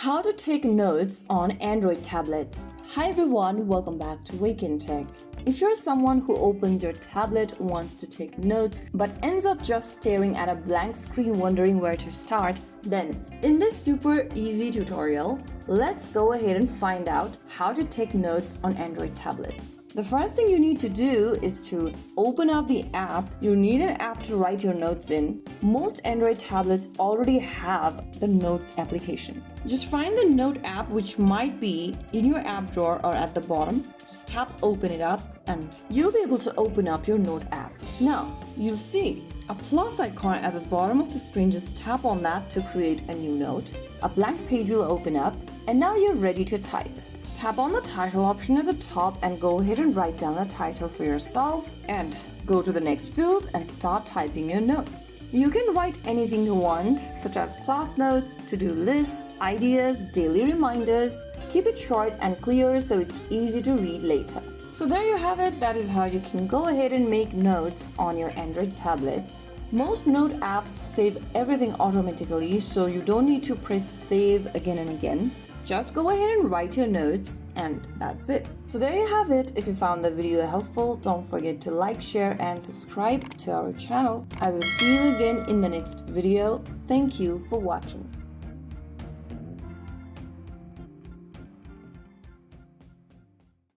How to take notes on Android tablets. Hi everyone, welcome back to Wake&Tech. If you're someone who opens your tablet, wants to take notes, but ends up just staring at a blank screen wondering where to start, then in this super easy tutorial, let's go ahead and find out how to take notes on Android tablets. The first thing you need to do is to open up the app. You need an app to write your notes in. Most Android tablets already have the Notes application. Just find the Note app, which might be in your app drawer or at the bottom. Just tap open it up and you'll be able to open up your Note app. Now, you'll see a plus icon at the bottom of the screen. Just tap on that to create a new note. A blank page will open up and now you're ready to type. Tap on the title option at the top and go ahead and write down the title for yourself and go to the next field and start typing your notes. You can write anything you want, such as class notes, to-do lists, ideas, daily reminders. Keep it short and clear so it's easy to read later. So there you have it. That is how you can go ahead and make notes on your Android tablets. Most note apps save everything automatically, so you don't need to press save again and again. Just go ahead and write your notes and that's it. So there you have it. If you found the video helpful, don't forget to like, share and subscribe to our channel. I will see you again in the next video. Thank you for watching.